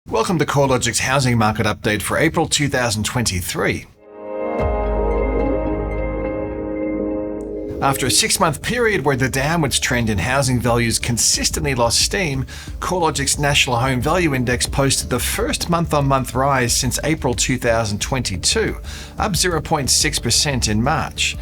Welcome to CoreLogic's housing market update for April 2023. After a 6-month period where the downwards trend in housing values consistently lost steam, CoreLogic's National Home Value Index posted the first month-on-month rise since April 2022, up 0.6% in March.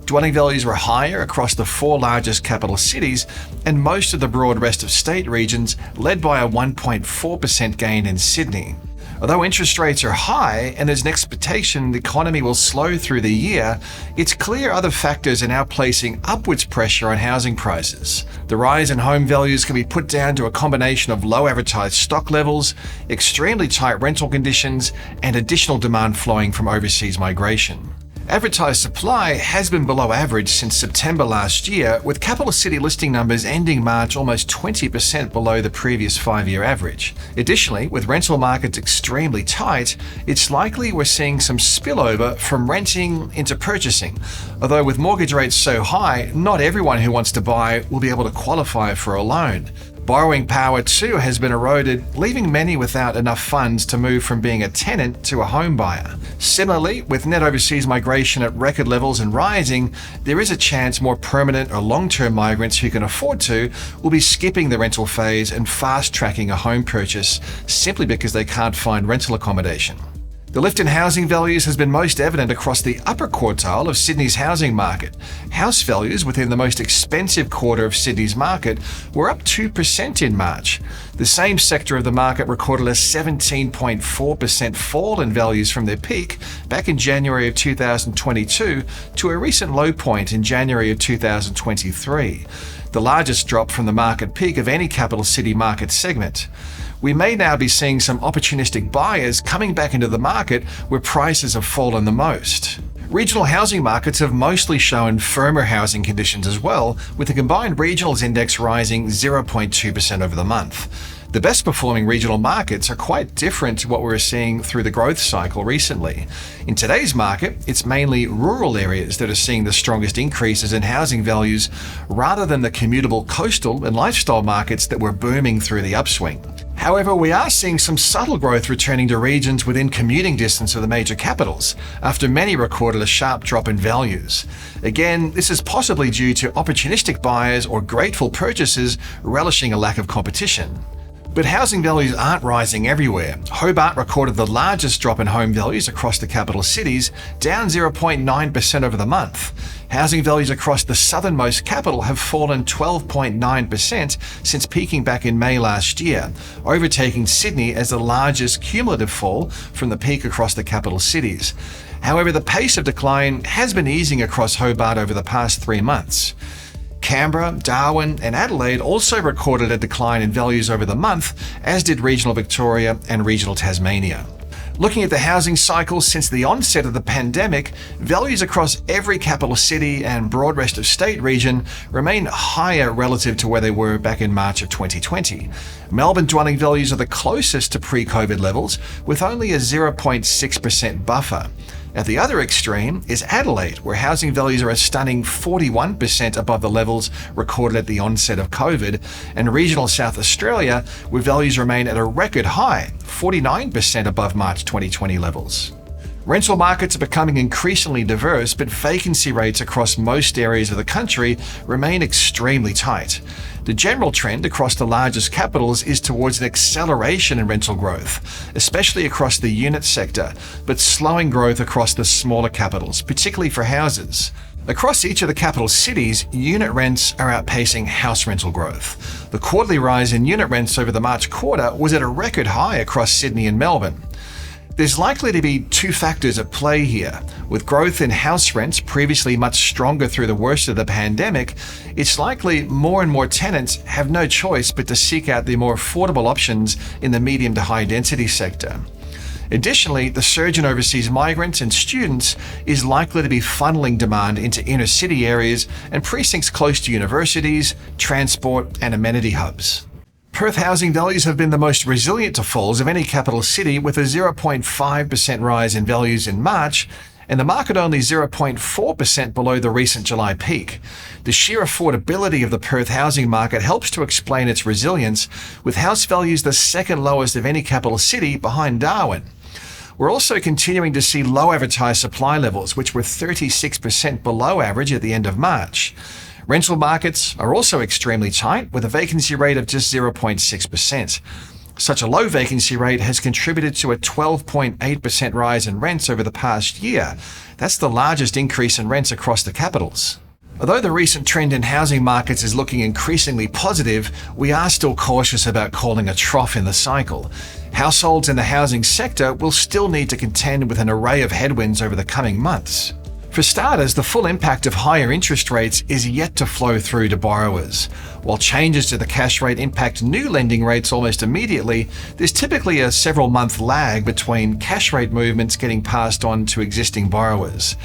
Dwelling values were higher across the 4 largest capital cities and most of the broad rest of state regions, led by a 1.4% gain in Sydney. Although interest rates are high and there's an expectation the economy will slow through the year, it's clear other factors are now placing upwards pressure on housing prices. The rise in home values can be put down to a combination of low advertised stock levels, extremely tight rental conditions, and additional demand flowing from overseas migration. Advertised supply has been below average since September last year, with capital city listing numbers ending March almost 20% below the previous 5-year average. Additionally, with rental markets extremely tight, it's likely we're seeing some spillover from renting into purchasing. Although with mortgage rates so high, not everyone who wants to buy will be able to qualify for a loan. Borrowing power too has been eroded, leaving many without enough funds to move from being a tenant to a home buyer. Similarly, with net overseas migration at record levels and rising, there is a chance more permanent or long-term migrants who can afford to will be skipping the rental phase and fast-tracking a home purchase simply because they can't find rental accommodation. The lift in housing values has been most evident across the upper quartile of Sydney's housing market. House values within the most expensive quarter of Sydney's market were up 2% in March. The same sector of the market recorded a 17.4% fall in values from their peak back in January of 2022 to a recent low point in January of 2023, the largest drop from the market peak of any capital city market segment. We may now be seeing some opportunistic buyers coming back into the market where prices have fallen the most. Regional housing markets have mostly shown firmer housing conditions as well, with the combined regionals index rising 0.2% over the month. The best performing regional markets are quite different to what we were seeing through the growth cycle recently. In today's market, it's mainly rural areas that are seeing the strongest increases in housing values rather than the commutable coastal and lifestyle markets that were booming through the upswing. However, we are seeing some subtle growth returning to regions within commuting distance of the major capitals, after many recorded a sharp drop in values. Again, this is possibly due to opportunistic buyers or grateful purchasers relishing a lack of competition. But housing values aren't rising everywhere. Hobart recorded the largest drop in home values across the capital cities, down 0.9% over the month. Housing values across the southernmost capital have fallen 12.9% since peaking back in May last year, overtaking Sydney as the largest cumulative fall from the peak across the capital cities. However, the pace of decline has been easing across Hobart over the past 3 months. Canberra, Darwin, and Adelaide also recorded a decline in values over the month, as did regional Victoria and regional Tasmania. Looking at the housing cycle since the onset of the pandemic, values across every capital city and broad rest of state region remain higher relative to where they were back in March of 2020. Melbourne dwelling values are the closest to pre-COVID levels, with only a 0.6% buffer. At the other extreme is Adelaide, where housing values are a stunning 41% above the levels recorded at the onset of COVID, and regional South Australia, where values remain at a record high, 49% above March 2020 levels. Rental markets are becoming increasingly diverse, but vacancy rates across most areas of the country remain extremely tight. The general trend across the largest capitals is towards an acceleration in rental growth, especially across the unit sector, but slowing growth across the smaller capitals, particularly for houses. Across each of the capital cities, unit rents are outpacing house rental growth. The quarterly rise in unit rents over the March quarter was at a record high across Sydney and Melbourne. There's likely to be 2 factors at play here. With growth in house rents previously much stronger through the worst of the pandemic, it's likely more and more tenants have no choice but to seek out the more affordable options in the medium to high density sector. Additionally, the surge in overseas migrants and students is likely to be funneling demand into inner city areas and precincts close to universities, transport, and amenity hubs. Perth housing values have been the most resilient to falls of any capital city, with a 0.5% rise in values in March and the market only 0.4% below the recent July peak. The sheer affordability of the Perth housing market helps to explain its resilience, with house values the second lowest of any capital city behind Darwin. We're also continuing to see low advertised supply levels, which were 36% below average at the end of March. Rental markets are also extremely tight, with a vacancy rate of just 0.6%. Such a low vacancy rate has contributed to a 12.8% rise in rents over the past year. That's the largest increase in rents across the capitals. Although the recent trend in housing markets is looking increasingly positive, we are still cautious about calling a trough in the cycle. Households in the housing sector will still need to contend with an array of headwinds over the coming months. For starters, the full impact of higher interest rates is yet to flow through to borrowers. While changes to the cash rate impact new lending rates almost immediately, there's typically a several-month lag between cash rate movements getting passed on to existing borrowers.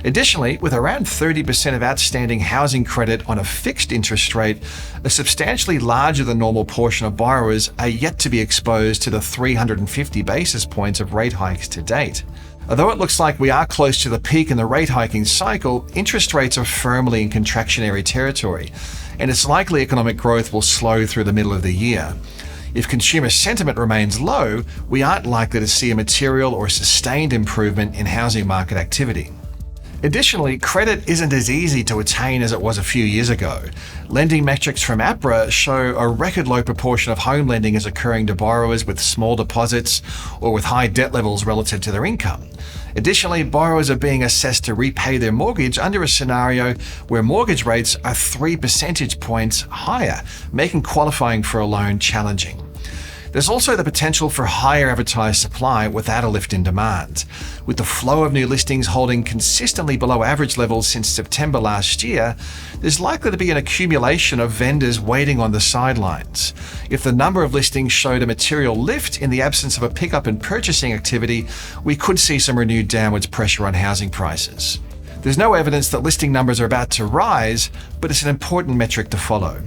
Additionally, with around 30% of outstanding housing credit on a fixed interest rate, a substantially larger than normal portion of borrowers are yet to be exposed to the 350 basis points of rate hikes to date. Although it looks like we are close to the peak in the rate hiking cycle, interest rates are firmly in contractionary territory, and it's likely economic growth will slow through the middle of the year. If consumer sentiment remains low, we aren't likely to see a material or sustained improvement in housing market activity. Additionally, credit isn't as easy to attain as it was a few years ago. Lending metrics from APRA show a record low proportion of home lending is occurring to borrowers with small deposits or with high debt levels relative to their income. Additionally, borrowers are being assessed to repay their mortgage under a scenario where mortgage rates are 3 percentage points higher, making qualifying for a loan challenging. There's also the potential for higher advertised supply without a lift in demand. With the flow of new listings holding consistently below average levels since September last year, there's likely to be an accumulation of vendors waiting on the sidelines. If the number of listings showed a material lift in the absence of a pickup in purchasing activity, we could see some renewed downwards pressure on housing prices. There's no evidence that listing numbers are about to rise, but it's an important metric to follow.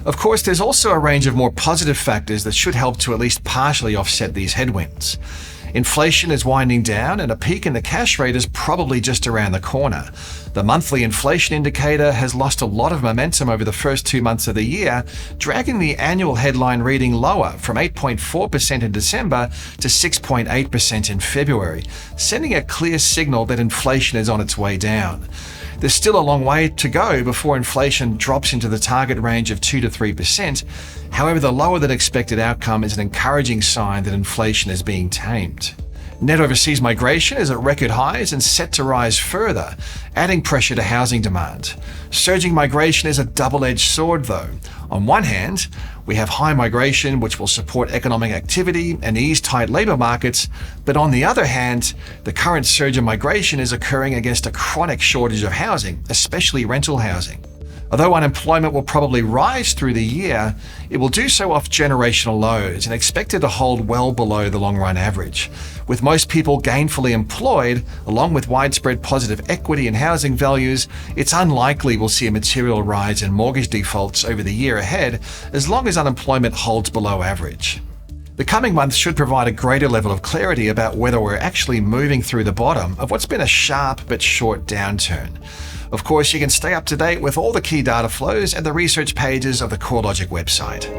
Of course, there's also a range of more positive factors that should help to at least partially offset these headwinds. Inflation is winding down, and a peak in the cash rate is probably just around the corner. The monthly inflation indicator has lost a lot of momentum over the first 2 months of the year, dragging the annual headline reading lower from 8.4% in December to 6.8% in February, sending a clear signal that inflation is on its way down. There's still a long way to go before inflation drops into the target range of 2 to 3%. However, the lower than expected outcome is an encouraging sign that inflation is being tamed. Net overseas migration is at record highs and set to rise further, adding pressure to housing demand. Surging migration is a double-edged sword, though. On one hand, we have high migration, which will support economic activity and ease tight labour markets, but on the other hand, the current surge in migration is occurring against a chronic shortage of housing, especially rental housing. Although unemployment will probably rise through the year, it will do so off generational lows and expected to hold well below the long-run average. With most people gainfully employed, along with widespread positive equity in housing values, it's unlikely we'll see a material rise in mortgage defaults over the year ahead, as long as unemployment holds below average. The coming months should provide a greater level of clarity about whether we're actually moving through the bottom of what's been a sharp but short downturn. Of course, you can stay up to date with all the key data flows at the research pages of the CoreLogic website.